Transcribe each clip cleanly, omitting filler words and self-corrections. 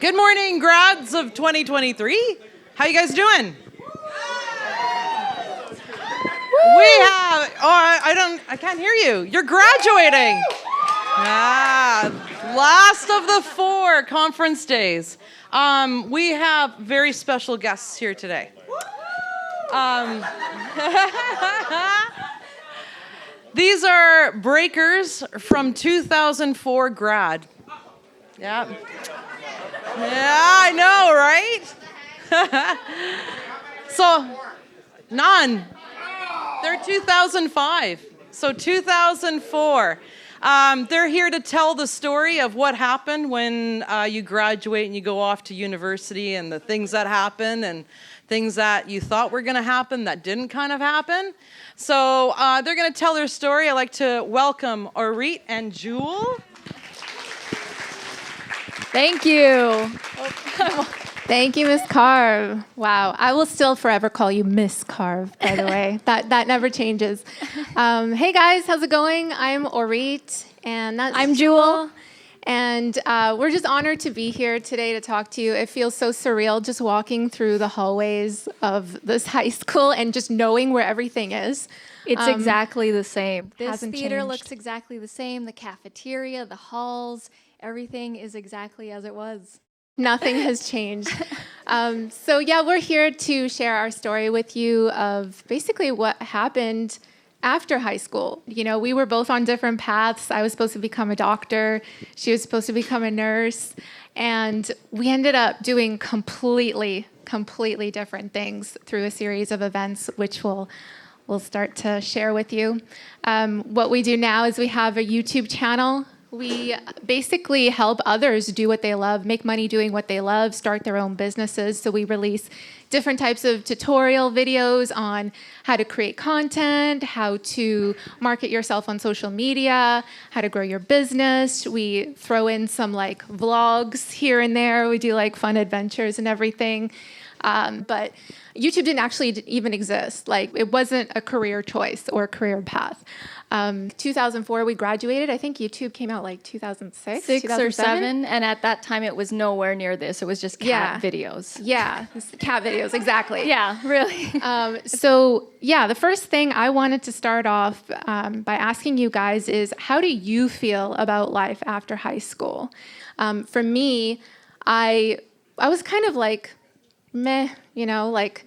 Good morning, grads of 2023. How you guys doing? We have, I can't hear you. You're graduating. Last of the 4 conference days. We have very special guests here today. These are breakers from 2004 grad. Yeah. Yeah, I know, right? So, none. They're 2005. So 2004. They're here to tell the story of what happened when you graduate and you go off to university, and the things that happen and things that you thought were going to happen that didn't kind of happen. So they're going to tell their story. I'd like to welcome Orit and Jewel. Thank you. Thank you, Miss Carve. Wow, I will still forever call you Miss Carve, by the way. That never changes. Hey guys, how's it going? I'm Orit, and I'm Jewel. And we're just honored to be here today to talk to you. It feels so surreal just walking through the hallways of this high school and just knowing where everything is. It's exactly the same. This Hasn't theater changed. looks exactly the same. The cafeteria, the halls, everything is exactly as it was. Nothing has changed. So yeah, we're here to share our story with you of basically what happened after high school. You know, we were both on different paths. I was supposed to become a doctor. She was supposed to become a nurse. And we ended up doing completely different things through a series of events, which we'll start to share with you. What we do now is we have a YouTube channel. We basically help others do what they love, make money doing what they love, start their own businesses. So we release different types of tutorial videos on how to create content, how to market yourself on social media, how to grow your business. We throw in some like vlogs here and there. We do like fun adventures and everything. But YouTube didn't actually even exist. Like, it wasn't a career choice or a career path. 2004, we graduated. I think YouTube came out like 2006, 6 or 7, and at that time it was nowhere near this. It was just cat videos. Yeah, cat videos, exactly. Yeah, really. So the first thing I wanted to start off by asking you guys is, how do you feel about life after high school? For me, I was kind of like, meh, you know, like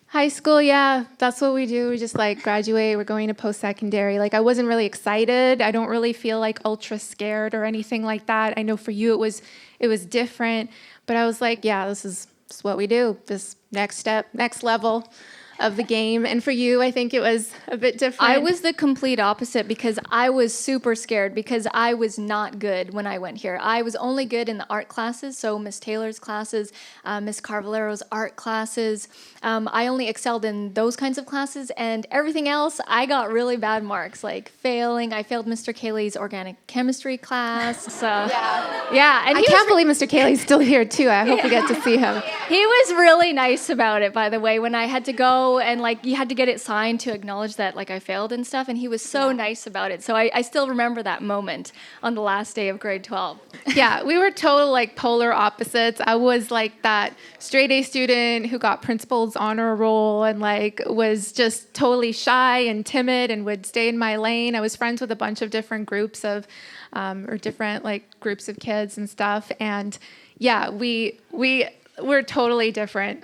high school, yeah, that's what we do. We just like graduate, we're going to post-secondary. Like, I wasn't really excited. I don't really feel like ultra scared or anything like that. I know for you it was different, but I was like, yeah, this is what we do. This next step, next level of the game. And for you, I think it was a bit different. I was the complete opposite, because I was super scared because I was not good when I went here. I was only good in the art classes, so Miss Taylor's classes, Miss Carvalero's art classes. I only excelled in those kinds of classes, and everything else, I got really bad marks, like failing. I failed Mr. Cayley's organic chemistry class. So yeah, and I can't believe Mr. Cayley's still here too. I hope we get to see him. He was really nice about it, by the way, when I had to go and like you had to get it signed to acknowledge that like I failed and stuff, and he was so nice about it. So I still remember that moment on the last day of grade 12. Yeah, we were total like polar opposites. I was like that straight A student who got principal's honor roll and like was just totally shy and timid and would stay in my lane. I was friends with a bunch of different groups of or different like groups of kids and stuff. And yeah, we're totally different.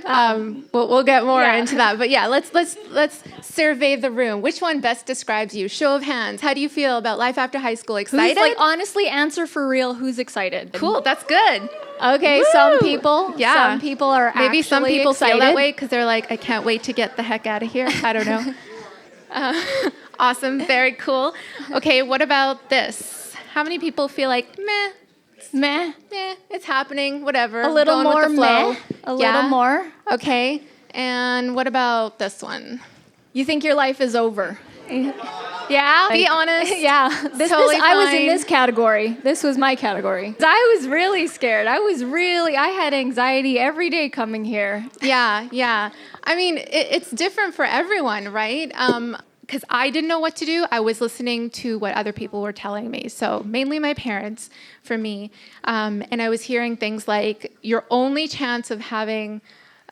We'll get more into that. But yeah, let's survey the room. Which one best describes you? Show of hands. How do you feel about life after high school? Excited? Who's, like, honestly, answer for real. Who's excited? Cool. That's good. Okay, Woo! some people. Yeah. Some people are maybe some people excited. feel that way because they're like, I can't wait to get the heck out of here. I don't know. Awesome. Very cool. Okay, what about this? How many people feel like meh, it's happening, whatever. A little going more with the flow. meh. A little more. Okay. And what about this one? You think your life is over? Yeah? Be honest. Yeah. Totally I was in fine. this category. This was my category. I was really scared. I had anxiety every day coming here. Yeah. I mean, it's different for everyone, right? because I didn't know what to do. I was listening to what other people were telling me. So mainly my parents for me. And I was hearing things like, your only chance of having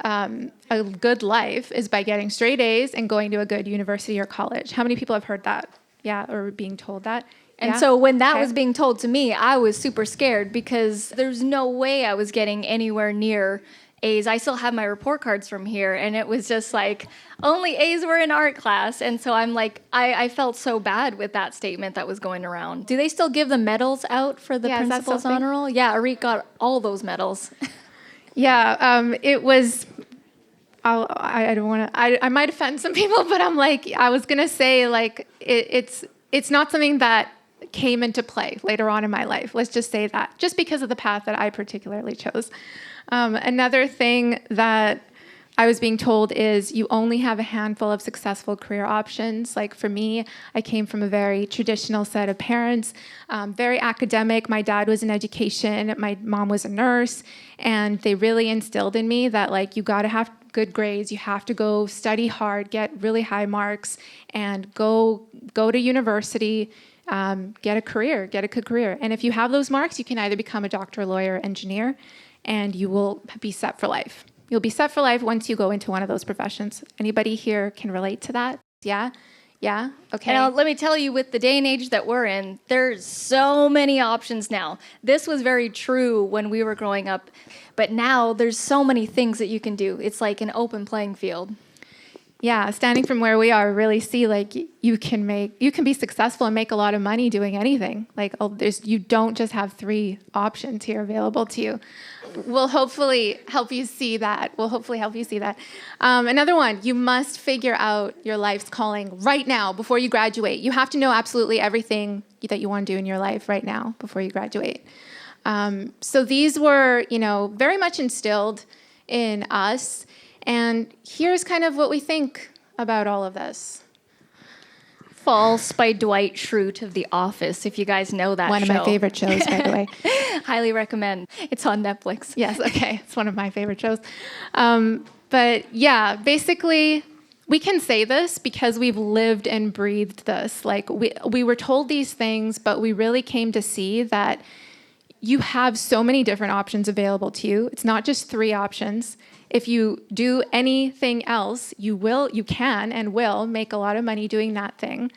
a good life is by getting straight A's and going to a good university or college. How many people have heard that? Yeah, or being told that? And Yeah? so when that Okay. was being told to me, I was super scared because there's no way I was getting anywhere near A's. I still have my report cards from here, and it was just like, only A's were in art class. And so I'm like, I felt so bad with that statement that was going around. Do they still give the medals out for the Yeah, is that principal's something? honor roll? Yeah, Arik got all those medals. Yeah, it was. I don't want to. I might offend some people, but I'm like, I was gonna say like it's not something that came into play later on in my life. Let's just say that, just because of the path that I particularly chose. Another thing that I was being told is you only have a handful of successful career options. Like for me, I came from a very traditional set of parents, very academic. My dad was in education, my mom was a nurse, and they really instilled in me that like you got to have good grades, you have to go study hard, get really high marks, and go to university, get a good career. And if you have those marks, you can either become a doctor, lawyer, engineer, and you will be set for life. You'll be set for life once you go into one of those professions. Anybody here can relate to that? Yeah? Yeah? Okay. And let me tell you, with the day and age that we're in, there's so many options now. This was very true when we were growing up, but now there's so many things that you can do. It's like an open playing field. Yeah, standing from where we are, really see like you can be successful and make a lot of money doing anything. Like you don't just have 3 options here available to you. We'll hopefully help you see that. Another one, you must figure out your life's calling right now before you graduate. You have to know absolutely everything that you want to do in your life right now before you graduate. So these were, very much instilled in us. And here's kind of what we think about all of this. False by Dwight Schrute of The Office, if you guys know that One show. of my favorite shows, by the way. Highly recommend. It's on Netflix. Yes, okay. It's one of my favorite shows. But yeah, basically, we can say this because we've lived and breathed this. Like we were told these things, but we really came to see that you have so many different options available to you. It's not just 3 options. If you do anything else, you can and will make a lot of money doing that thing.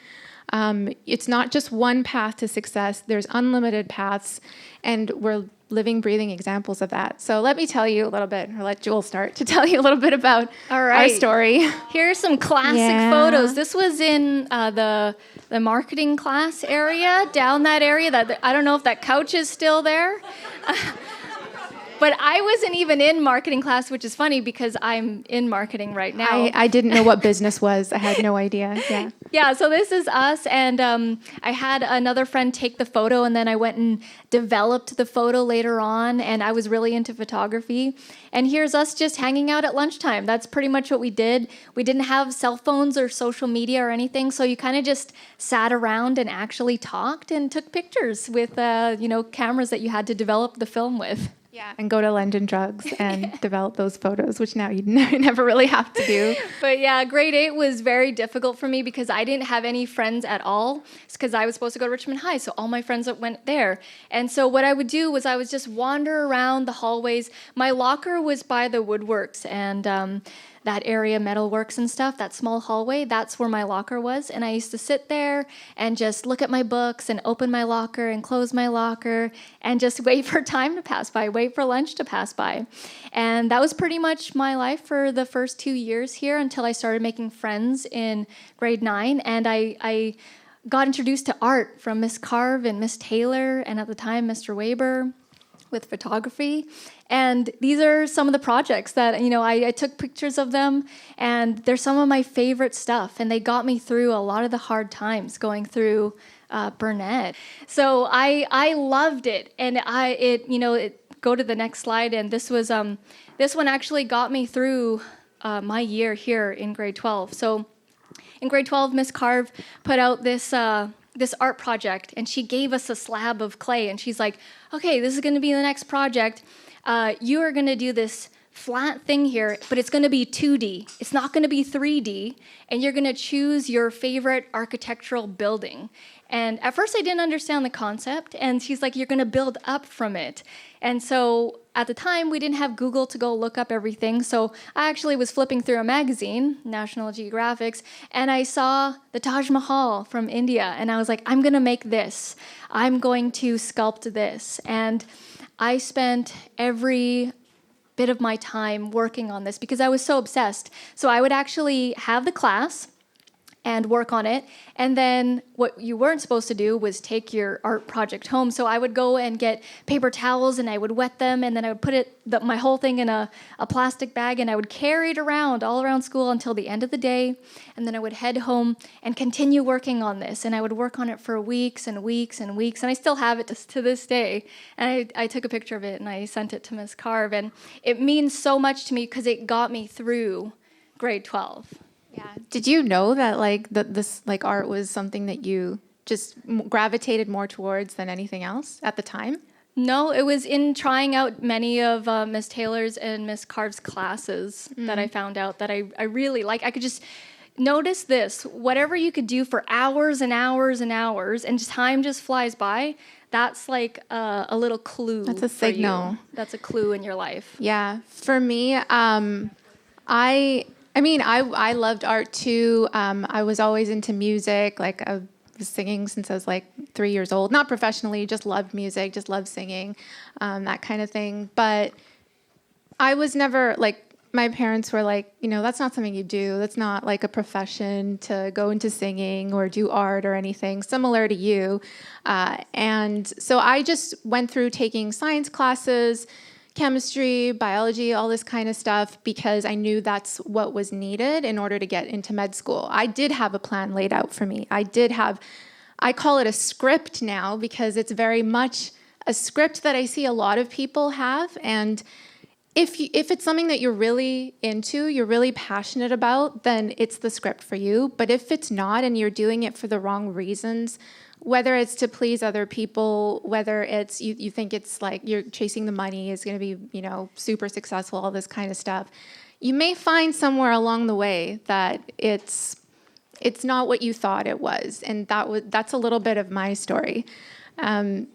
It's not just one path to success. There's unlimited paths, and we're living, breathing examples of that. So let me tell you a little bit, or let Jewel start to tell you a little bit about our story. Here are some classic photos. This was in the marketing class area, down that area. That I don't know if that couch is still there. But I wasn't even in marketing class, which is funny because I'm in marketing right now. I didn't know what business was. I had no idea. Yeah. Yeah, so this is us, and I had another friend take the photo, and then I went and developed the photo later on, and I was really into photography. And here's us just hanging out at lunchtime. That's pretty much what we did. We didn't have cell phones or social media or anything, so you kind of just sat around and actually talked and took pictures with, cameras that you had to develop the film with. Yeah, and go to London Drugs and develop those photos, which now you never really have to do. But yeah, grade 8 was very difficult for me because I didn't have any friends at all. It's because I was supposed to go to Richmond High, so all my friends went there. And so what I would do was I would just wander around the hallways. My locker was by the woodworks and that area, metalworks and stuff, that small hallway, that's where my locker was. And I used to sit there and just look at my books and open my locker and close my locker and just wait for time to pass by, wait for lunch to pass by. And that was pretty much my life for the first 2 years here until I started making friends in grade 9. And I got introduced to art from Miss Carve and Miss Taylor, and at the time, Mr. Weber, with photography. And these are some of the projects that, I took pictures of them, and they're some of my favorite stuff. And they got me through a lot of the hard times going through Burnett. So I loved it. And go to the next slide. And this one actually got me through my year here in grade 12. So in grade 12, Miss Carve put out this art project, and she gave us a slab of clay, and she's like, okay, this is going to be the next project. You are going to do this flat thing here, but it's going to be 2D. It's not going to be 3D, and you're going to choose your favorite architectural building. And at first I didn't understand the concept, and she's like, you're going to build up from it. And so at the time, we didn't have Google to go look up everything, so I actually was flipping through a magazine, National Geographic, and I saw the Taj Mahal from India, and I was like, I'm going to make this. I'm going to sculpt this. And I spent every bit of my time working on this because I was so obsessed. So I would actually have the class and work on it. And then what you weren't supposed to do was take your art project home. So I would go and get paper towels and I would wet them, and then I would put my whole thing in a plastic bag, and I would carry it around all around school until the end of the day. And then I would head home and continue working on this. And I would work on it for weeks and weeks and weeks. And I still have it to this day. And I took a picture of it and I sent it to Ms. Carve. And it means so much to me because it got me through grade 12. Yeah. Did you know that this art was something that you just gravitated more towards than anything else at the time? No, it was in trying out many of Ms. Taylor's and Ms. Carve's classes that I found out that I really like. I could just notice this. Whatever you could do for hours and hours and hours, and time just flies by, that's like a little clue. That's a signal. That's a clue in your life. Yeah. For me, I loved art too. I was always into music. Like I was singing since I was 3 years old. Not professionally, just loved music, just loved singing, that kind of thing. But I was never my parents were like, that's not something you do. That's not like a profession to go into singing or do art or anything similar to you. And so I just went through taking science classes, chemistry, biology, all this kind of stuff, because I knew that's what was needed in order to get into med school. I did have a plan laid out for me. I call it a script now because it's very much a script that I see a lot of people have. And if it's something that you're really into, you're really passionate about, then it's the script for you. But if it's not and you're doing it for the wrong reasons, whether it's to please other people, whether it's you think it's like you're chasing the money, is going to be, super successful, all this kind of stuff, you may find somewhere along the way that it's not what you thought it was. And that's a little bit of my story. Fast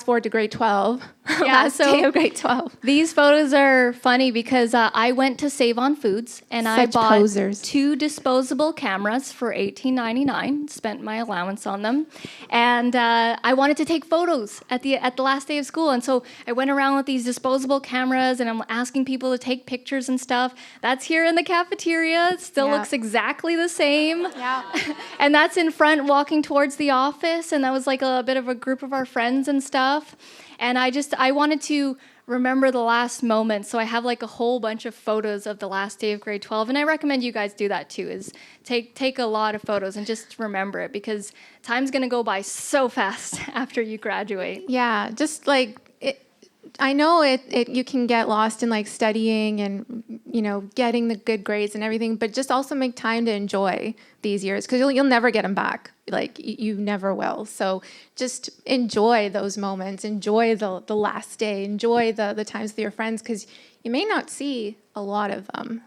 forward to grade 12. Yeah, Last day of grade 12. These photos are funny because I went to Save on Foods and I bought posers. 2 disposable cameras for $18.99. Spent my allowance on them, and I wanted to take photos at the last day of school. And so I went around with these disposable cameras, and I'm asking people to take pictures and stuff. That's here in the cafeteria. It still looks exactly the same. Yeah. And that's in front, walking towards the office, and that was like a bit of a group of our friends and stuff. And I wanted to remember the last moment, so I have a whole bunch of photos of the last day of grade 12, and I recommend you guys do that too, is take a lot of photos and just remember it, because time's going to go by so fast after you graduate. Yeah, just I know you can get lost in studying and getting the good grades and everything, but just also make time to enjoy these years, because you'll never get them back. You never will. So just enjoy those moments, enjoy the last day, enjoy the times with your friends, because you may not see a lot of them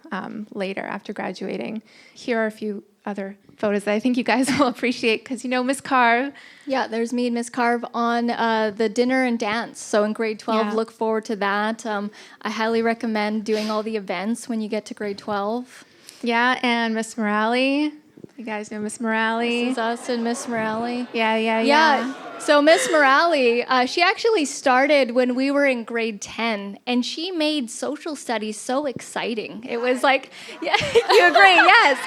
later after graduating. Here are a few other photos that I think you guys will appreciate, because Miss Carve. Yeah, there's me and Miss Carve on the dinner and dance. So in grade 12, look forward to that. I highly recommend doing all the events when you get to grade 12. Yeah, and Miss Morale. You guys know Miss Morale. This is us and Miss Morale. Yeah. So Miss Morale, she actually started when we were in grade 10, and she made social studies so exciting. It was yeah, you agree, yes.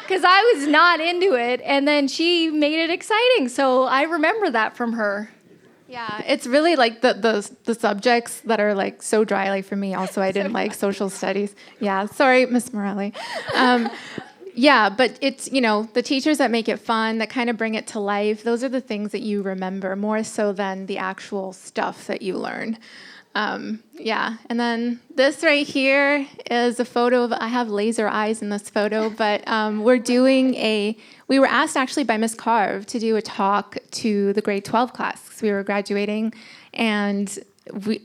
Because I was not into it, and then she made it exciting. So I remember that from her. Yeah, it's really the subjects that are so dry. For me also, I didn't like social studies. Yeah, sorry, Miss Morale. Yeah, but it's, the teachers that make it fun, that kind of bring it to life, those are the things that you remember more so than the actual stuff that you learn. Yeah, and then this right here is a photo of, I have laser eyes in this photo, but we were asked actually by Miss Carve to do a talk to the grade 12 class, because we were graduating, and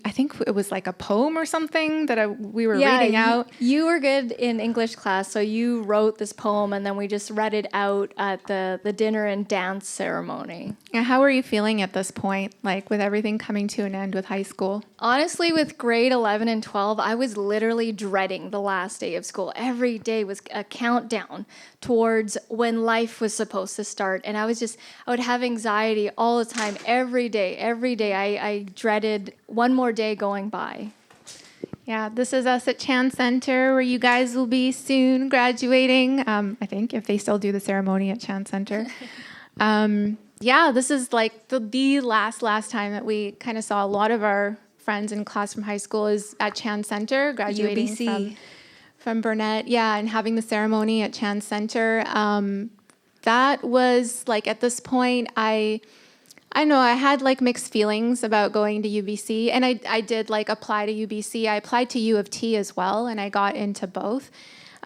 I think it was like a poem or something that we were reading out. You were good in English class, so you wrote this poem, and then we just read it out at the dinner and dance ceremony. And how are you feeling at this point, like with everything coming to an end with high school? Honestly, with grade 11 and 12, I was literally dreading the last day of school. Every day was a countdown towards when life was supposed to start. And I would have anxiety all the time, every day. I dreaded one more day going by. Yeah, this is us at Chan Center, where you guys will be soon graduating. I think, if they still do the ceremony at Chan Center. Yeah, this is like the last time that we kind of saw a lot of our friends in class from high school is at Chan Center, graduating UBC. from Burnett. Yeah, and having the ceremony at Chan Center. That was like, at this point, I know I had like mixed feelings about going to UBC, and I did like apply to UBC. I applied to U of T as well, and I got into both.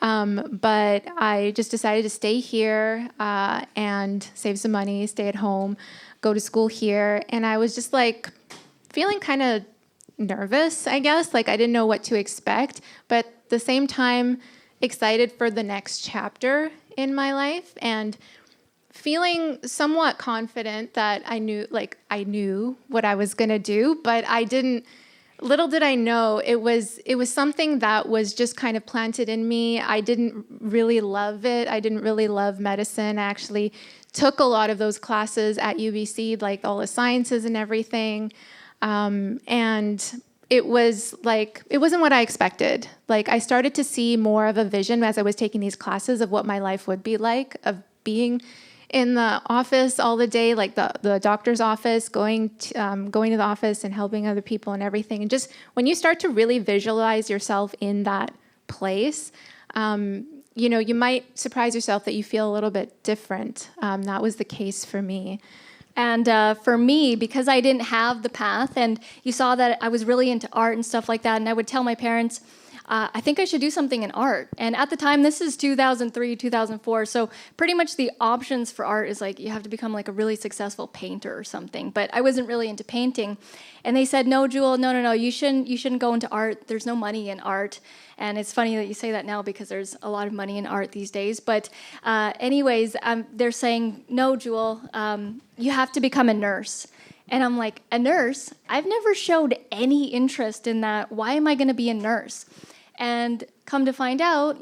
But I just decided to stay here and save some money, stay at home, go to school here. And I was just like feeling kind of nervous, I guess. Like I didn't know what to expect, but at the same time excited for the next chapter in my life and feeling somewhat confident that I knew what I was going to do, but little did I know it was something that was just kind of planted in me. I didn't really love it. I didn't really love medicine. I actually took a lot of those classes at UBC, like all the sciences and everything. And it was like, it wasn't what I expected. Like I started to see more of a vision as I was taking these classes of what my life would be like, of being in the office all the day, like the doctor's office, going to the office and helping other people and everything. And just when you start to really visualize yourself in that place, you might surprise yourself that you feel a little bit different. That was the case for me. And for me, because I didn't have the path, and you saw that I was really into art and stuff like that, and I would tell my parents, I think I should do something in art. And at the time, this is 2003, 2004, so pretty much the options for art is like you have to become like a really successful painter or something. But I wasn't really into painting. And they said, no, Jewel, no, you shouldn't go into art. There's no money in art. And it's funny that you say that now because there's a lot of money in art these days. But anyways, they're saying, no, Jewel, you have to become a nurse. And I'm like, a nurse? I've never showed any interest in that. Why am I going to be a nurse? And come to find out,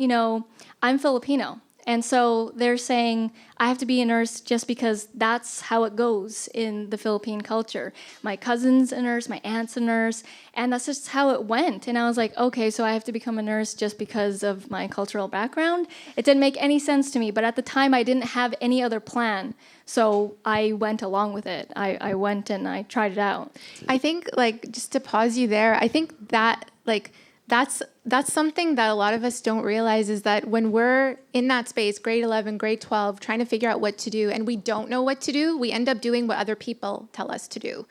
I'm Filipino. And so they're saying I have to be a nurse just because that's how it goes in the Philippine culture. My cousin's a nurse, my aunt's a nurse, and that's just how it went. And I was like, okay, so I have to become a nurse just because of my cultural background? It didn't make any sense to me, but at the time I didn't have any other plan. So I went along with it. I went and I tried it out. I think, like, just to pause you there, I think that, like, that's something that a lot of us don't realize is that when we're in that space, grade 11, grade 12, trying to figure out what to do, and we don't know what to do, we end up doing what other people tell us to do.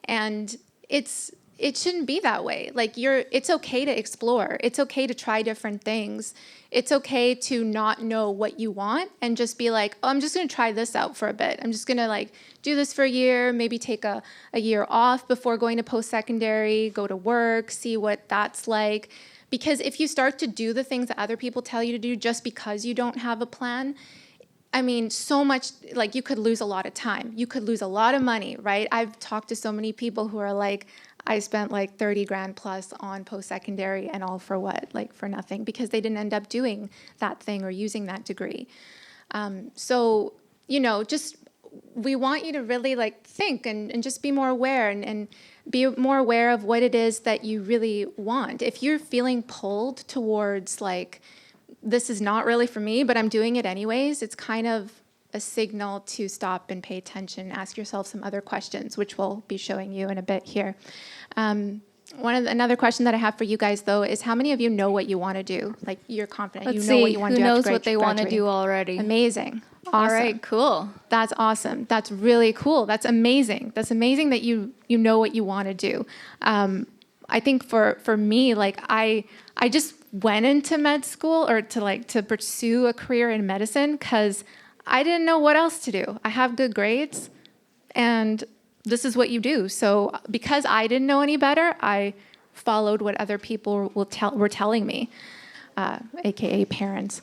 And it shouldn't be that way. Like it's okay to explore. It's okay to try different things. It's okay to not know what you want and just be like, oh, I'm just going to try this out for a bit. I'm just going to like do this for a year, maybe take a year off before going to post-secondary, go to work, see what that's like. Because if you start to do the things that other people tell you to do just because you don't have a plan, I mean, so much, like you could lose a lot of time. You could lose a lot of money, right? I've talked to so many people who are like, I spent like 30 grand plus on post-secondary and all for what? Like for nothing, because they didn't end up doing that thing or using that degree. So, just we want you to really like think and just be more aware and be more aware of what it is that you really want. If you're feeling pulled towards like, this is not really for me, but I'm doing it anyways, it's kind of a signal to stop and pay attention, ask yourself some other questions, which we'll be showing you in a bit here. Another question that I have for you guys, though, is how many of you know what you want to do? Like, you're confident, Let's you know see. what you want to do. Who knows after what they want to do already? Amazing. Awesome. All right, cool. That's awesome. That's really cool. That's amazing. That's amazing that you know what you want to do. I think for me, like I just went into med school or to pursue a career in medicine because I didn't know what else to do. I have good grades, and this is what you do. So because I didn't know any better, I followed what other people were telling me, AKA parents.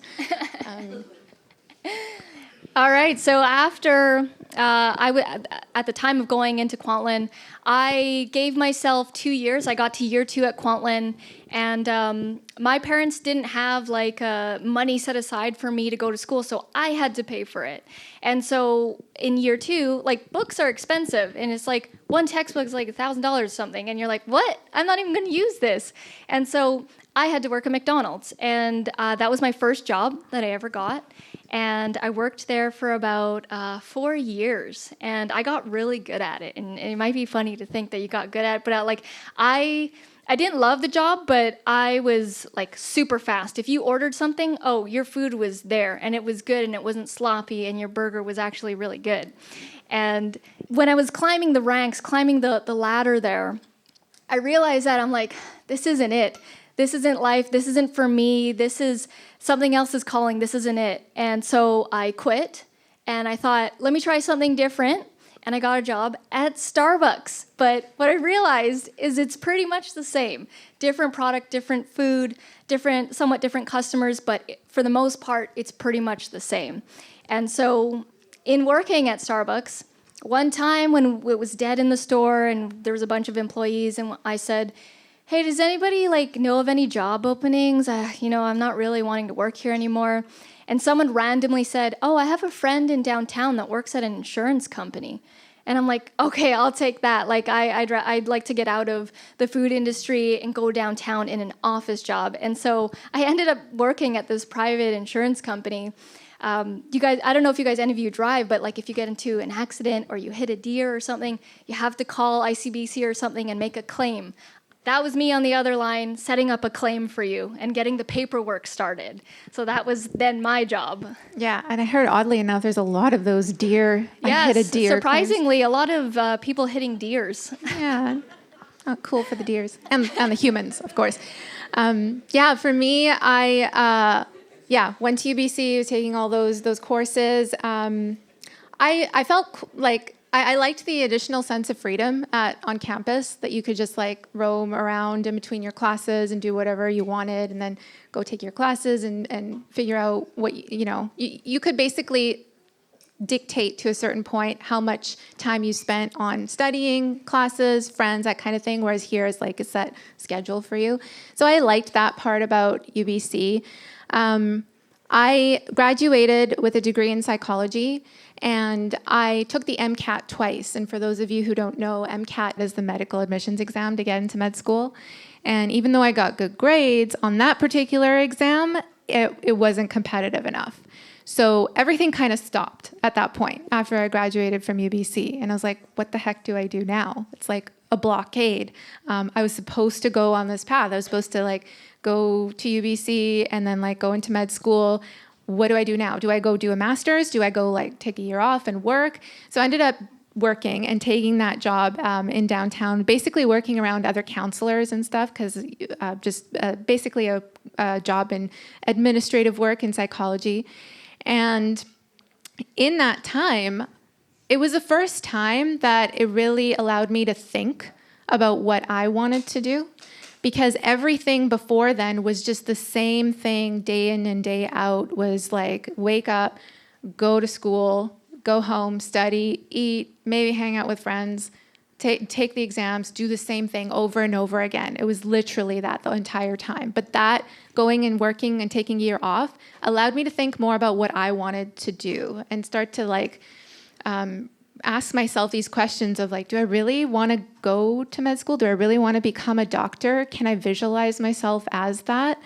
All right. So after at the time of going into Kwantlen, I gave myself 2 years. I got to year 2 at Kwantlen, and my parents didn't have like money set aside for me to go to school, so I had to pay for it. And so in year 2, like books are expensive, and it's like one textbook is like $1,000 something, and you're like, what? I'm not even going to use this. And so I had to work at McDonald's, and that was my first job that I ever got. And I worked there for about 4 years, and I got really good at it. And it might be funny to think that you got good at it, but I didn't love the job, but I was like super fast. If you ordered something, your food was there, and it was good, and it wasn't sloppy, and your burger was actually really good. And when I was climbing the ranks, climbing the ladder there, I realized that I'm like, this isn't it. This isn't life. This isn't for me. This is something else is calling. This isn't it. And so I quit, and I thought, let me try something different. And I got a job at Starbucks. But what I realized is it's pretty much the same. Different product, different food, somewhat different customers, but for the most part, it's pretty much the same. And so in working at Starbucks, one time when it was dead in the store and there was a bunch of employees, and I said, hey, does anybody know of any job openings? I'm not really wanting to work here anymore. And someone randomly said, I have a friend in downtown that works at an insurance company. And I'm like, okay, I'll take that. I'd like to get out of the food industry and go downtown in an office job. And so I ended up working at this private insurance company. You guys, I don't know if any of you drive, but if you get into an accident or you hit a deer or something, you have to call ICBC or something and make a claim. That was me on the other line setting up a claim for you and getting the paperwork started. So that was then my job. Yeah, and I heard oddly enough, there's a lot of those deer. Yes, I hit a deer surprisingly, claims. A lot of people hitting deers. Yeah, cool for the deers and the humans, of course. For me, I went to UBC, was taking all those courses. I felt like I liked the additional sense of freedom on campus, that you could just roam around in between your classes and do whatever you wanted, and then go take your classes and figure out what, you could basically dictate to a certain point how much time you spent on studying, classes, friends, that kind of thing, whereas here is a set schedule for you. So I liked that part about UBC. I graduated with a degree in psychology, and I took the MCAT twice. And for those of you who don't know, MCAT is the medical admissions exam to get into med school. And even though I got good grades on that particular exam, it wasn't competitive enough. So everything kind of stopped at that point after I graduated from UBC. And I was like, what the heck do I do now? It's like a blockade. I was supposed to go on this path. I was supposed to go to UBC and then go into med school. What do I do now? Do I go do a master's? Do I go take a year off and work? So I ended up working and taking that job in downtown, basically working around other counselors and stuff, because basically a job in administrative work in psychology. And in that time, it was the first time that it really allowed me to think about what I wanted to do. Because everything before then was just the same thing day in and day out, was wake up, go to school, go home, study, eat, maybe hang out with friends, take the exams, do the same thing over and over again. It was literally that the entire time. But that going and working and taking a year off allowed me to think more about what I wanted to do and start to ask myself these questions of do I really want to go to med school? Do I really want to become a doctor? Can I visualize myself as that?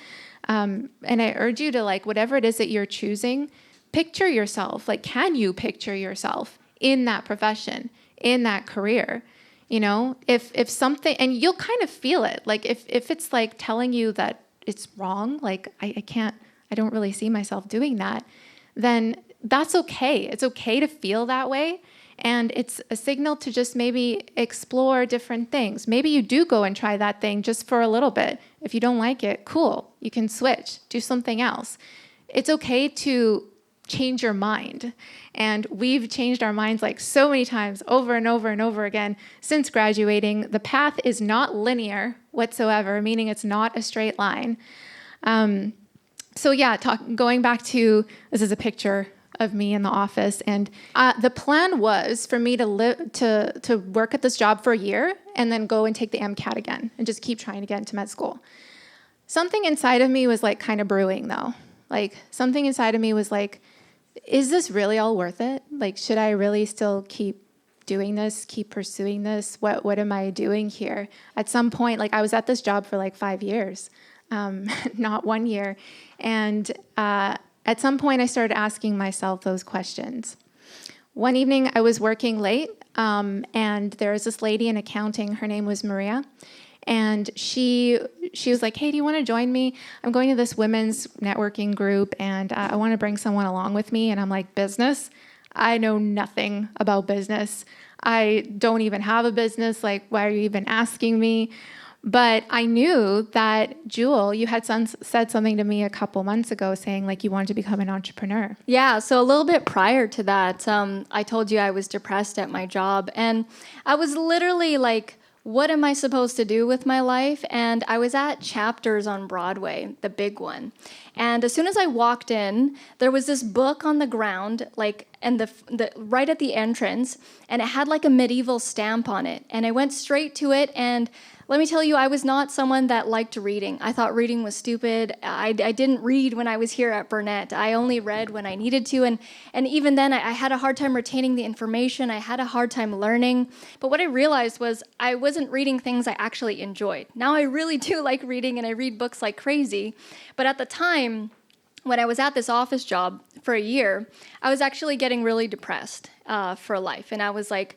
And I urge you to whatever it is that you're choosing, picture yourself. Can you picture yourself in that profession, in that career? If something, and you'll kind of feel it. If it's telling you that it's wrong, I don't really see myself doing that, then that's okay. It's okay to feel that way. And it's a signal to just maybe explore different things. Maybe you do go and try that thing just for a little bit. If you don't like it, cool. You can switch, do something else. It's okay to change your mind. And we've changed our minds like so many times over and over and over again since graduating. The path is not linear whatsoever, meaning it's not a straight line. Going back to, this is a picture of me in the office, and the plan was for me to work at this job for a year and then go and take the MCAT again and just keep trying to get into med school. Something inside of me was like kind of brewing though. Like something inside of me was like, is this really all worth it? Like, should I really still keep doing this, keep pursuing this? What am I doing here? At some point, like I was at this job for like 5 years, not 1 year. And at some point I started asking myself those questions. One evening I was working late, and there was this lady in accounting, her name was Maria. And she was like, hey, do you want to join me? I'm going to this women's networking group, and I want to bring someone along with me. And I'm like, business? I know nothing about business. I don't even have a business. Like, why are you even asking me? But I knew that, Jewel, you had said something to me a couple months ago saying like you wanted to become an entrepreneur. Yeah, so a little bit prior to that, I told you I was depressed at my job. And I was literally like, what am I supposed to do with my life? And I was at Chapters on Broadway, the big one. And as soon as I walked in, there was this book on the ground, like, and the right at the entrance, and it had like a medieval stamp on it. And I went straight to it, and let me tell you, I was not someone that liked reading. I thought reading was stupid. I didn't read when I was here at Burnett. I only read when I needed to. And even then, I had a hard time retaining the information. I had a hard time learning. But what I realized was I wasn't reading things I actually enjoyed. Now I really do like reading, and I read books like crazy. But at the time, when I was at this office job for a year, I was actually getting really depressed for life. And I was like,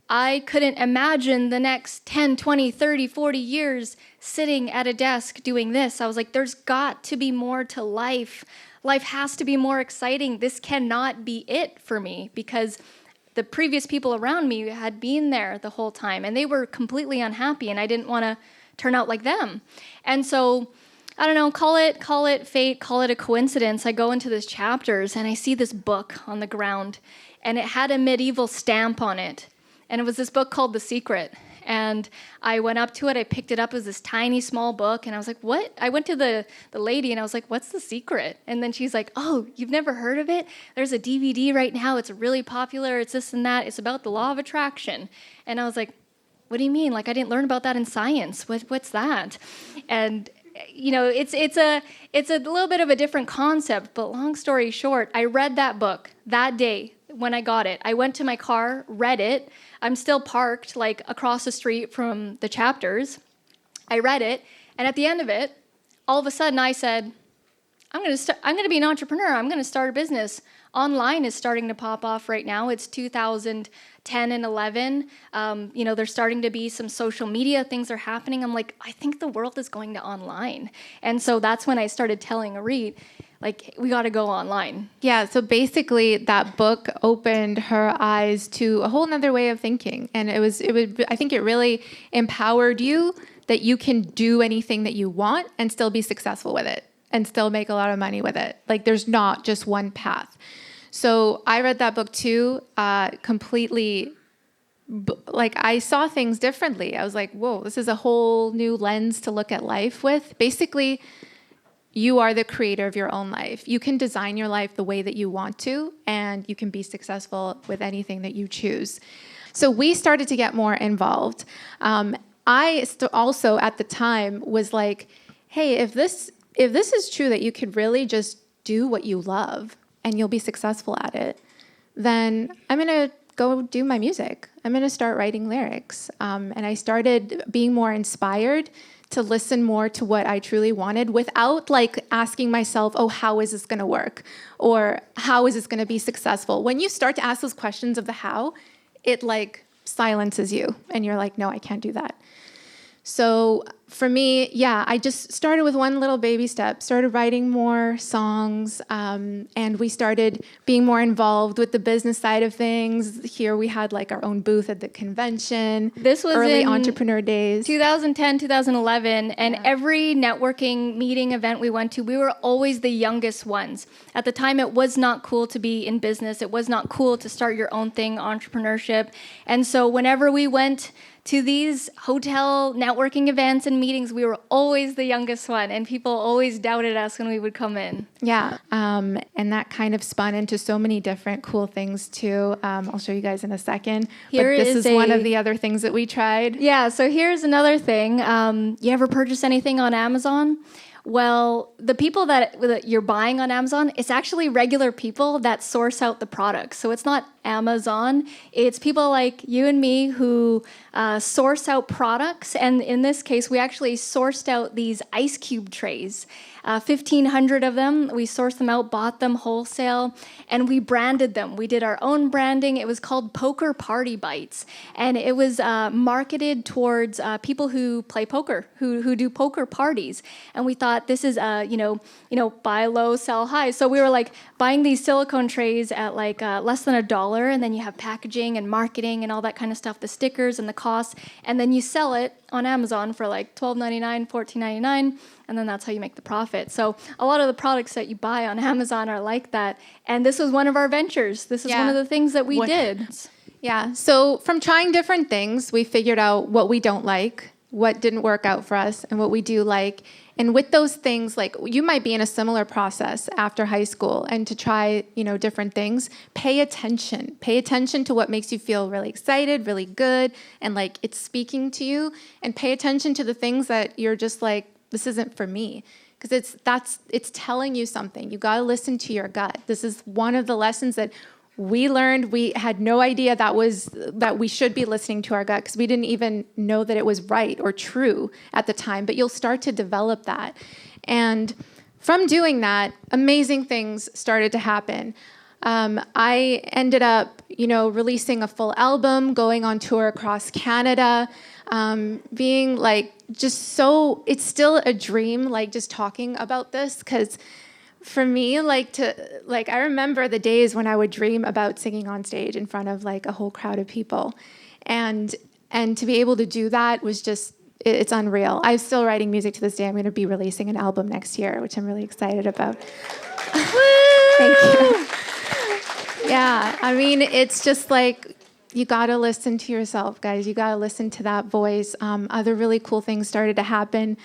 I couldn't imagine the next 10, 20, 30, 40 years sitting at a desk doing this. I was like, there's got to be more to life. Life has to be more exciting. This cannot be it for me, because the previous people around me had been there the whole time and they were completely unhappy, and I didn't want to turn out like them. And so, I don't know, call it fate, call it a coincidence. I go into this Chapters and I see this book on the ground, and it had a medieval stamp on it. And it was this book called The Secret. And I went up to it, I picked it up, it was this tiny, small book, and I was like, what? I went to the lady and I was like, what's The Secret? And then she's like, oh, you've never heard of it? There's a DVD right now, it's really popular, it's this and that, it's about the law of attraction. And I was like, what do you mean? Like, I didn't learn about that in science. What's that? And you know, it's a little bit of a different concept, but long story short, I read that book that day when I got it. I went to my car, read it. I'm still parked like across the street from the Chapters. I read it, and at the end of it, all of a sudden I said, I'm going to be an entrepreneur. I'm going to start a business. Online is starting to pop off right now. It's 2010 and 11. There's starting to be some social media things are happening. I'm like, I think the world is going to online. And so that's when I started telling Arit, like, we got to go online. Yeah, so basically that book opened her eyes to a whole nother way of thinking. And I think it really empowered you that you can do anything that you want and still be successful with it and still make a lot of money with it. Like, there's not just one path. So I read that book too, completely, like, I saw things differently. I was like, whoa, this is a whole new lens to look at life with. Basically, you are the creator of your own life. You can design your life the way that you want to, and you can be successful with anything that you choose. So we started to get more involved. I also at the time was like, hey, if this is true that you could really just do what you love and you'll be successful at it, then I'm going to go do my music. I'm going to start writing lyrics. And I started being more inspired to listen more to what I truly wanted without like asking myself, oh, how is this going to work? Or how is this going to be successful? When you start to ask those questions of the how, it like silences you and you're like, no, I can't do that. So for me, yeah, I just started with one little baby step, started writing more songs, and we started being more involved with the business side of things. Here we had like our own booth at the convention. This was early in entrepreneur days. 2010, 2011, and every networking meeting event we went to, we were always the youngest ones. At the time, it was not cool to be in business. It was not cool to start your own thing, entrepreneurship. And so whenever we went to these hotel networking events and meetings, we were always the youngest one, and people always doubted us when we would come in. Yeah, and that kind of spun into so many different cool things too. I'll show you guys in a second. Here but this is is one of the other things that we tried. Yeah, so here's another thing. You ever purchase anything on Amazon? Well, the people that you're buying on Amazon, it's actually regular people that source out the products. So it's not Amazon. It's people like you and me who source out products. And in this case, we actually sourced out these ice cube trays. 1,500 of them. We sourced them out, bought them wholesale, and we branded them. We did our own branding. It was called Poker Party Bites, and it was marketed towards people who play poker, who do poker parties. And we thought this is, buy low, sell high. So we were like buying these silicone trays at like less than $1, and then you have packaging and marketing and all that kind of stuff, the stickers and the costs, and then you sell it on Amazon for like $12.99, $14.99. And then that's how you make the profit. So a lot of the products that you buy on Amazon are like that. And this was one of our ventures. This is one of the things that we did. Yeah. So from trying different things, we figured out what we don't like, what didn't work out for us, and what we do like. And with those things, like you might be in a similar process after high school and to try, different things, pay attention. Pay attention to what makes you feel really excited, really good, and like it's speaking to you. And pay attention to the things that you're just like, this isn't for me, because it's telling you something. You got to listen to your gut. This is one of the lessons that we learned. We had no idea that we should be listening to our gut, because we didn't even know that it was right or true at the time. But you'll start to develop that. And from doing that, amazing things started to happen. I ended up, releasing a full album, going on tour across Canada, being like it's still a dream, like just talking about this, because for me, I remember the days when I would dream about singing on stage in front of like a whole crowd of people, and to be able to do that was just, it's unreal. I'm still writing music to this day. I'm going to be releasing an album next year, which I'm really excited about. Thank you. Yeah, I mean, it's just like, you got to listen to yourself, guys. You got to listen to that voice. Other really cool things started to happen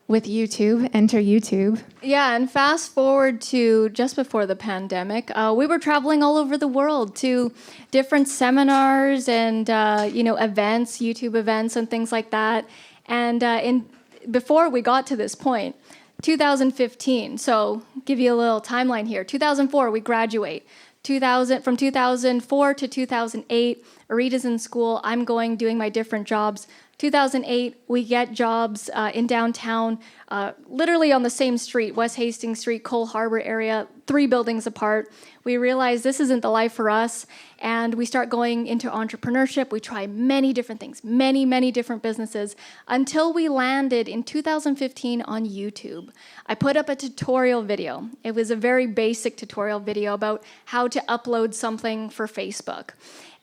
with YouTube. Enter YouTube. Yeah, and fast forward to just before the pandemic, we were traveling all over the world to different seminars and, events, YouTube events and things like that. And before we got to this point, 2015, so give you a little timeline here. 2004, we graduate. From 2004 to 2008, Arita's in school. I'm doing my different jobs. 2008, we get jobs in downtown, literally on the same street, West Hastings Street, Cole Harbor area, 3 buildings apart. We realize this isn't the life for us, and we start going into entrepreneurship. We try many different things, many different businesses, until we landed in 2015 on YouTube. I put up a tutorial video. It was a very basic tutorial video about how to upload something for Facebook.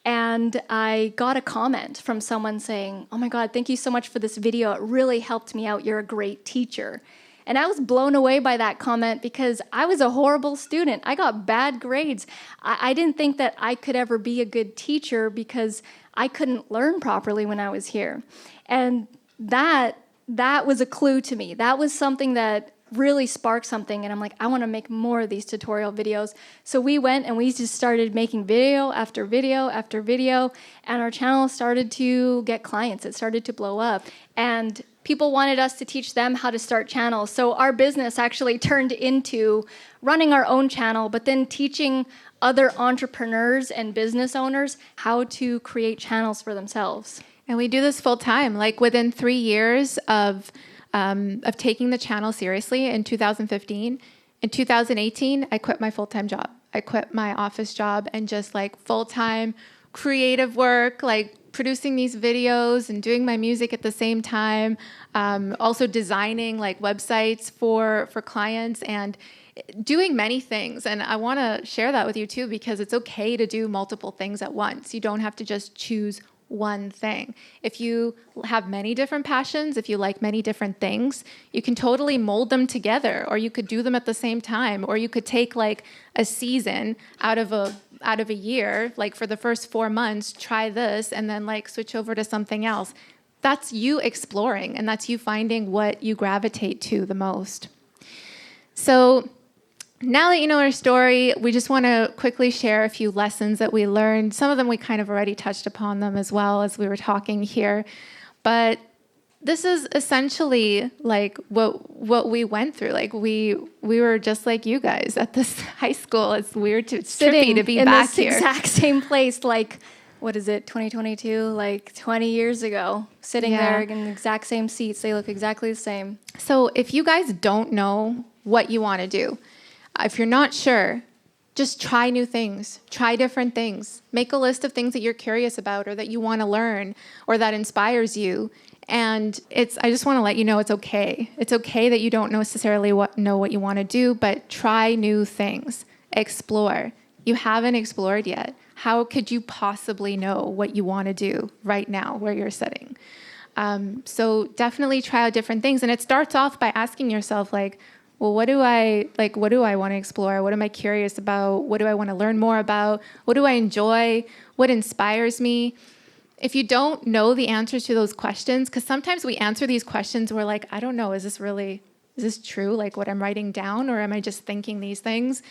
And I got a comment from someone saying, "Oh my God, thank you so much for this video. It really helped me out. You're a great teacher." And I was blown away by that comment, because I was a horrible student. I got bad grades. I didn't think that I could ever be a good teacher because I couldn't learn properly when I was here. And that was a clue to me. That was something that really sparked something, and I'm like, I want to make more of these tutorial videos. So we went and we just started making video after video after video, and our channel started to get clients. It started to blow up, and people wanted us to teach them how to start channels. So our business actually turned into running our own channel, but then teaching other entrepreneurs and business owners how to create channels for themselves. And we do this full time. Like within 3 years of taking the channel seriously in 2015. In 2018, I quit my full-time job. I quit my office job and just like full-time creative work, like producing these videos and doing my music at the same time, also designing like websites for clients and doing many things. And I want to share that with you too, because it's okay to do multiple things at once. You don't have to just choose one thing. If you have many different passions, if you like many different things, you can totally mold them together, or you could do them at the same time, or you could take like a season out of a year, like for the first 4 months, try this and then like switch over to something else. That's you exploring, and that's you finding what you gravitate to the most. So now that you know our story, we just want to quickly share a few lessons that we learned. Some of them we kind of already touched upon them as well as we were talking here. But this is essentially like what we went through. Like we were just like you guys at this high school. It's weird it's trippy to be back here. In this exact same place, like, what is it, 2022? Like 20 years ago, sitting there in the exact same seats. They look exactly the same. So if you guys don't know what you want to do, if you're not sure, just try new things, try different things, make a list of things that you're curious about or that you want to learn or that inspires you. And I just want to let you know it's okay. It's okay that you don't necessarily know what you want to do, but try new things, explore. You haven't explored yet. How could you possibly know what you want to do right now where you're sitting? So definitely try out different things. And it starts off by asking yourself like, well, what do I want to explore? What am I curious about? What do I want to learn more about? What do I enjoy? What inspires me? If you don't know the answers to those questions, because sometimes we answer these questions, we're like, I don't know, is this true? Like what I'm writing down, or am I just thinking these things?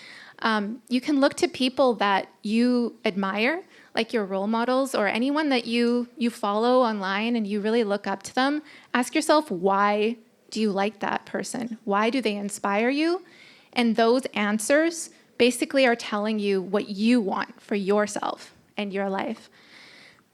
You can look to people that you admire, like your role models or anyone that you follow online and you really look up to them. Ask yourself, why do you like that person? Why do they inspire you? And those answers basically are telling you what you want for yourself and your life.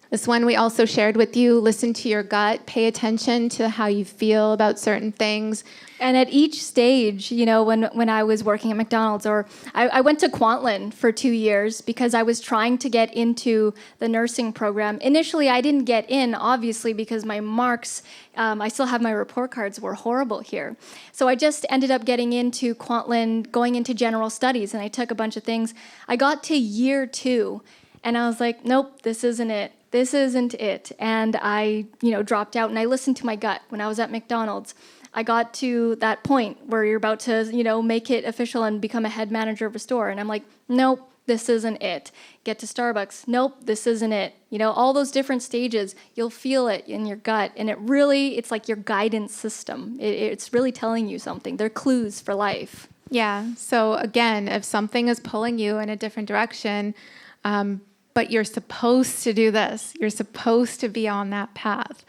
This one we also shared with you. Listen to your gut. Pay attention to how you feel about certain things. And at each stage, when I was working at McDonald's, or I went to Kwantlen for 2 years because I was trying to get into the nursing program. Initially, I didn't get in, obviously, because my marks, I still have my report cards, were horrible here. So I just ended up getting into Kwantlen, going into general studies, and I took a bunch of things. I got to year 2, and I was like, nope, this isn't it. This isn't it. And I, dropped out, and I listened to my gut. When I was at McDonald's, I got to that point where you're about to, make it official and become a head manager of a store. And I'm like, nope, this isn't it. Get to Starbucks. Nope, this isn't it. All those different stages, you'll feel it in your gut. And it's like your guidance system. It's really telling you something. They're clues for life. Yeah. So again, if something is pulling you in a different direction, but you're supposed to do this, you're supposed to be on that path,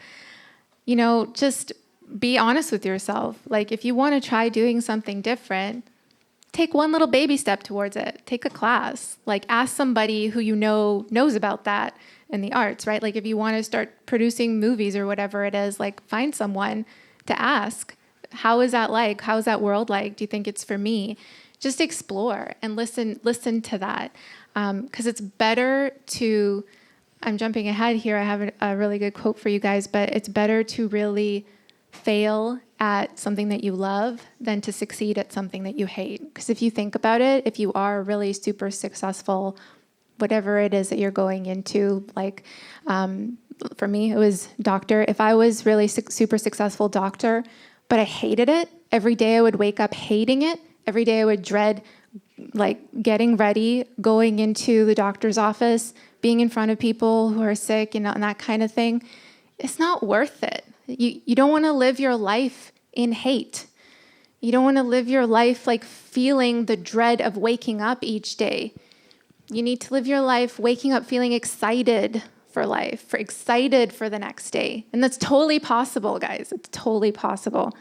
just be honest with yourself. Like if you want to try doing something different, take one little baby step towards it. Take a class. Like ask somebody who knows about that in the arts, right? Like if you want to start producing movies or whatever it is, like find someone to ask, how is that like? How is that world like? Do you think it's for me? Just explore and listen to that. Because it's better to, I'm jumping ahead here, I have a really good quote for you guys, but it's better to really fail at something that you love than to succeed at something that you hate. Because if you think about it, if you are really super successful, whatever it is that you're going into, like for me, it was doctor. If I was really super successful doctor, but I hated it, every day I would wake up hating it, every day I would dread like getting ready, going into the doctor's office, being in front of people who are sick and that kind of thing. It's not worth it. You don't want to live your life in hate. You don't want to live your life like feeling the dread of waking up each day. You need to live your life waking up feeling excited for life, excited for the next day. And that's totally possible, guys. It's totally possible.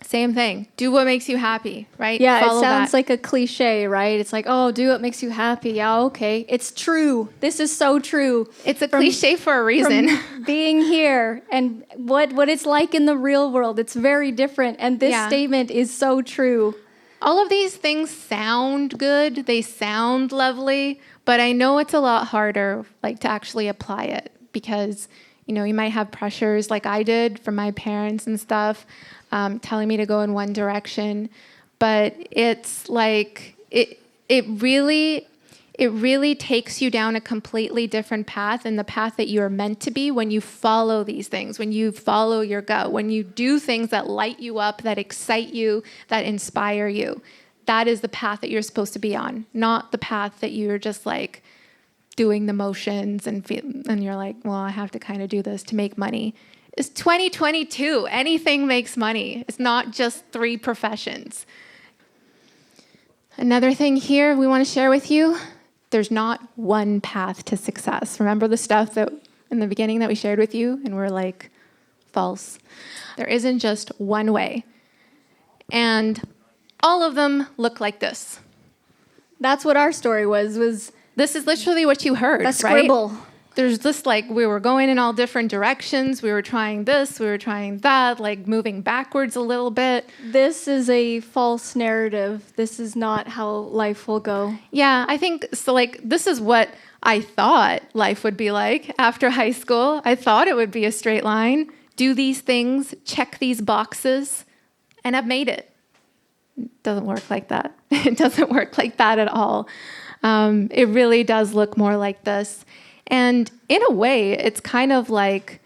Same thing. Do what makes you happy, right? Yeah, Follow it sounds that. like a cliche, right? It's like, oh, do what makes you happy. Yeah, okay. It's true. This is so true. It's a cliche for a reason. From being here and what it's like in the real world, it's very different. And this statement is so true. All of these things sound good. They sound lovely, but I know it's a lot harder, like to actually apply it. because, you might have pressures like I did from my parents and stuff, telling me to go in one direction. But it's like, it really takes you down a completely different path, and the path that you are meant to be when you follow these things, when you follow your gut, when you do things that light you up, that excite you, that inspire you. That is the path that you're supposed to be on, not the path that you're just like doing the motions and you're like, well, I have to kind of do this to make money. It's 2022. Anything makes money. It's not just 3 professions. Another thing here we want to share with you, there's not one path to success. Remember the stuff that in the beginning that we shared with you and we're like, false. There isn't just one way. And all of them look like this. That's what our story was this is literally what you heard, a scribble. Right? There's this, like, we were going in all different directions. We were trying this, we were trying that, like moving backwards a little bit. This is a false narrative. This is not how life will go. Yeah, I think so. Like, this is what I thought life would be like after high school. I thought it would be a straight line, do these things, check these boxes, and I've made it. It doesn't work like that. It doesn't work like that at all. It really does look more like this. And in a way, it's kind of like,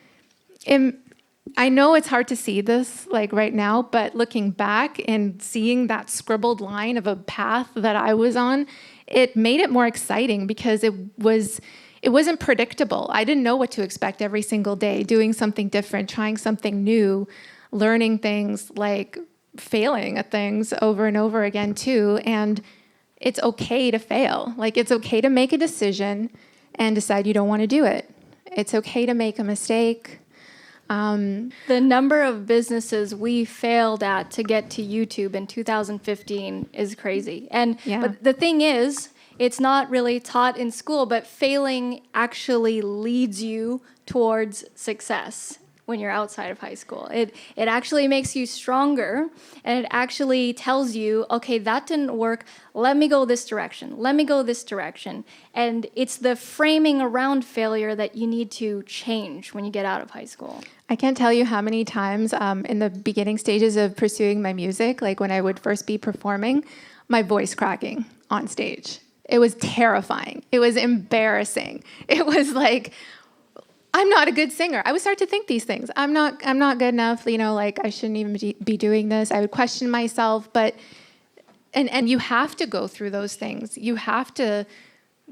I know it's hard to see this like right now, but looking back and seeing that scribbled line of a path that I was on, it made it more exciting because it wasn't predictable. I didn't know what to expect every single day, doing something different, trying something new, learning things, like failing at things over and over again too. And it's okay to fail. Like, it's okay to make a decision and decide you don't want to do it. It's okay to make a mistake. The number of businesses we failed at to get to YouTube in 2015 is crazy. But the thing is, it's not really taught in school, but failing actually leads you towards success when you're outside of high school. It actually makes you stronger, and it actually tells you, okay, that didn't work. Let me go this direction. Let me go this direction. And it's the framing around failure that you need to change when you get out of high school. I can't tell you how many times in the beginning stages of pursuing my music, like when I would first be performing, my voice cracking on stage. It was terrifying. It was embarrassing. It was like, I'm not a good singer. I would start to think these things. I'm not good enough, like I shouldn't even be doing this. I would question myself, but and you have to go through those things. You have to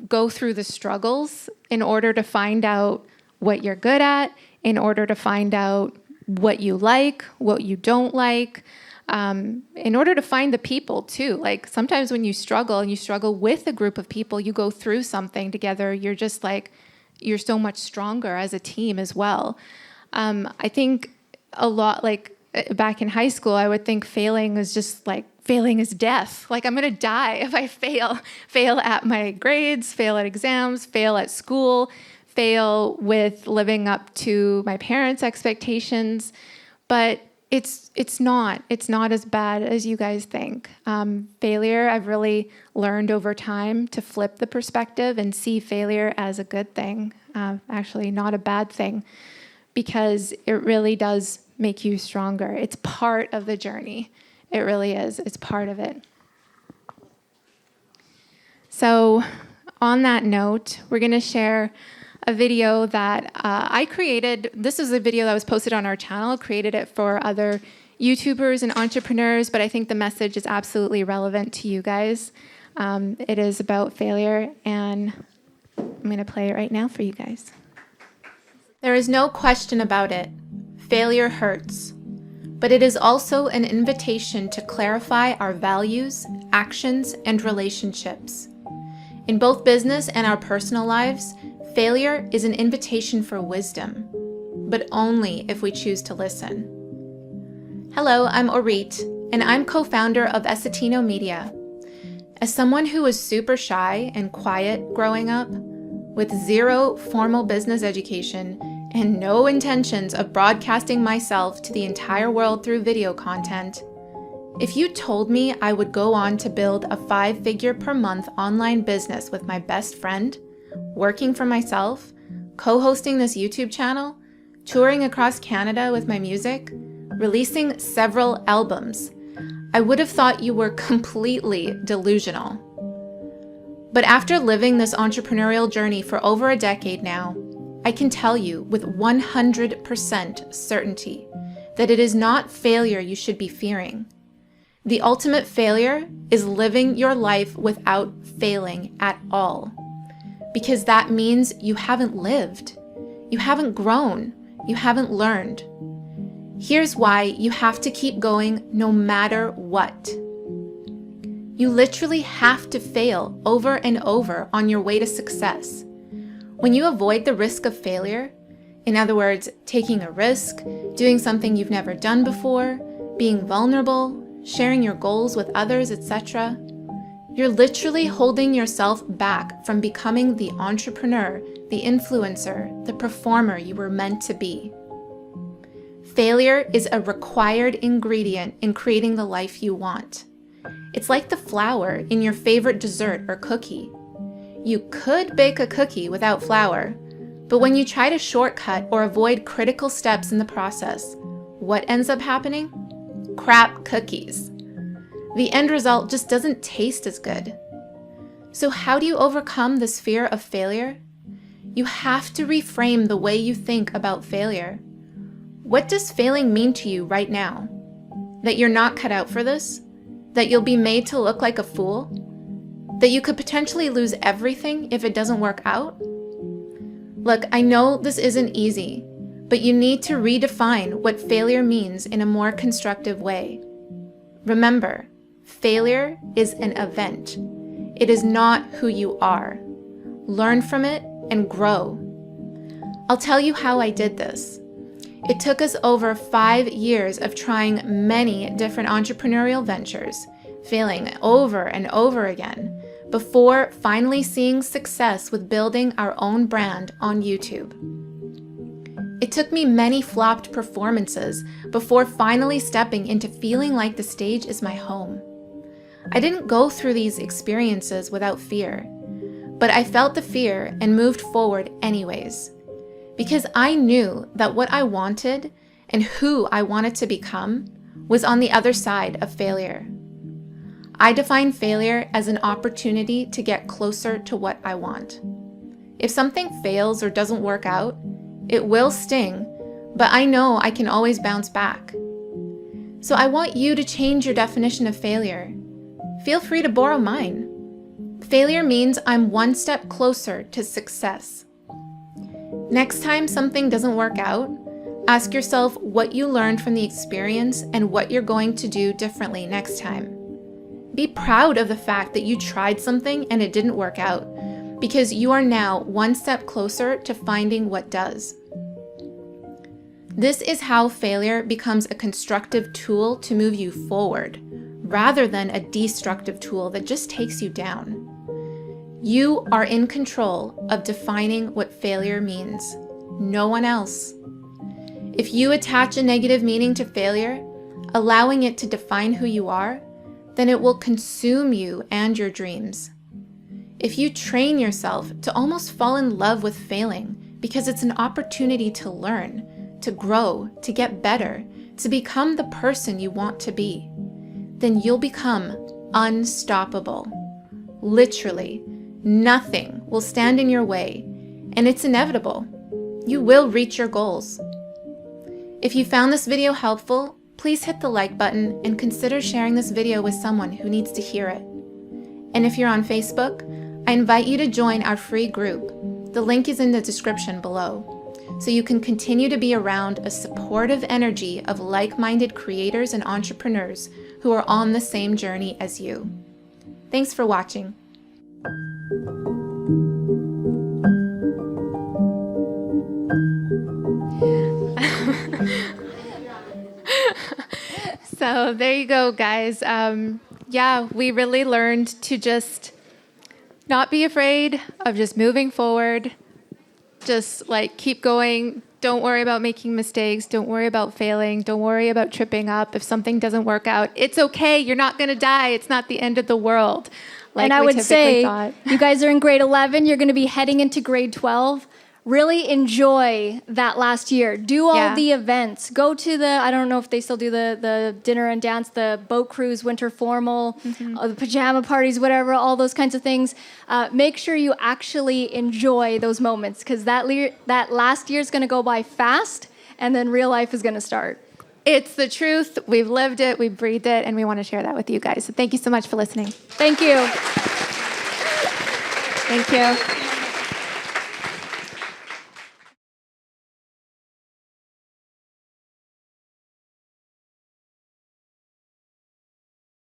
go through the struggles in order to find out what you're good at, in order to find out what you like, what you don't like, in order to find the people too. Like, sometimes when you struggle and you struggle with a group of people, you go through something together, you're just like, you're so much stronger as a team as well. I think a lot, like back in high school, I would think failing is just like, failing is death. Like, I'm going to die if I fail at my grades, fail at exams, fail at school, fail with living up to my parents' expectations. But it's not as bad as you guys think. Failure, I've really learned over time to flip the perspective and see failure as a good thing, actually not a bad thing, because it really does make you stronger. It's part of the journey. It really is. It's part of it. So on that note, we're going to share a video that I created. This is a video that was posted on our channel. Created it for other YouTubers and entrepreneurs, but I think the message is absolutely relevant to you guys. It is about failure, and I'm going to play it right now for you guys. There is no question about it. Failure hurts, but it is also an invitation to clarify our values, actions, and relationships. In both business and our personal lives, failure is an invitation for wisdom, but only if we choose to listen. Hello, I'm Orit, and I'm co-founder of Essetino Media. As someone who was super shy and quiet growing up, with zero formal business education and no intentions of broadcasting myself to the entire world through video content, if you told me I would go on to build a 5-figure per month online business with my best friend, working for myself, co-hosting this YouTube channel, touring across Canada with my music, releasing several albums, I would have thought you were completely delusional. But after living this entrepreneurial journey for over a decade now, I can tell you with 100% certainty that it is not failure you should be fearing. The ultimate failure is living your life without failing at all, because that means you haven't lived, you haven't grown, you haven't learned. Here's why you have to keep going no matter what. You literally have to fail over and over on your way to success. When you avoid the risk of failure, in other words, taking a risk, doing something you've never done before, being vulnerable, sharing your goals with others, etc., you're literally holding yourself back from becoming the entrepreneur, the influencer, the performer you were meant to be. Failure is a required ingredient in creating the life you want. It's like the flour in your favorite dessert or cookie. You could bake a cookie without flour, but when you try to shortcut or avoid critical steps in the process, what ends up happening? Crap cookies. The end result just doesn't taste as good. So how do you overcome this fear of failure? You have to reframe the way you think about failure. What does failing mean to you right now? That you're not cut out for this? That you'll be made to look like a fool? That you could potentially lose everything if it doesn't work out? Look, I know this isn't easy, but you need to redefine what failure means in a more constructive way. Remember, failure is an event. It is not who you are. Learn from it and grow. I'll tell you how I did this. It took us over 5 years of trying many different entrepreneurial ventures, failing over and over again, before finally seeing success with building our own brand on YouTube. It took me many flopped performances before finally stepping into feeling like the stage is my home. I didn't go through these experiences without fear, but I felt the fear and moved forward anyways. Because I knew that what I wanted and who I wanted to become was on the other side of failure. I define failure as an opportunity to get closer to what I want. If something fails or doesn't work out, it will sting, but I know I can always bounce back. So I want you to change your definition of failure. Feel free to borrow mine. Failure means I'm one step closer to success. Next time something doesn't work out, ask yourself what you learned from the experience and what you're going to do differently next time. Be proud of the fact that you tried something and it didn't work out, because you are now one step closer to finding what does. This is how failure becomes a constructive tool to move you forward, rather than a destructive tool that just takes you down. You are in control of defining what failure means, no one else. If you attach a negative meaning to failure, allowing it to define who you are, then it will consume you and your dreams. If you train yourself to almost fall in love with failing because it's an opportunity to learn, to grow, to get better, to become the person you want to be, then you'll become unstoppable. Literally, nothing will stand in your way, and it's inevitable. You will reach your goals. If you found this video helpful, please hit the like button and consider sharing this video with someone who needs to hear it. And if you're on Facebook, I invite you to join our free group. The link is in the description below, so you can continue to be around a supportive energy of like-minded creators and entrepreneurs who are on the same journey as you. Thanks for watching. So there you go, guys. Yeah, we really learned to just not be afraid of just moving forward. Just like keep going. Don't worry about making mistakes. Don't worry about failing. Don't worry about tripping up. If something doesn't work out, it's okay. You're not going to die. It's not the end of the world. Like and I would say, thought. you guys are in grade 11. You're going to be heading into grade 12. really enjoy that last year. Do all Yeah. the events. Go to the, I don't know if they still do the dinner and dance, the boat cruise, winter formal, the pajama parties, whatever, all those kinds of things. Make sure you actually enjoy those moments, because that last year is going to go by fast, and then real life is going to start. It's the truth. We've lived it, we've breathed it, and we want to share that with you guys. So thank you so much for listening. Thank you. Thank you.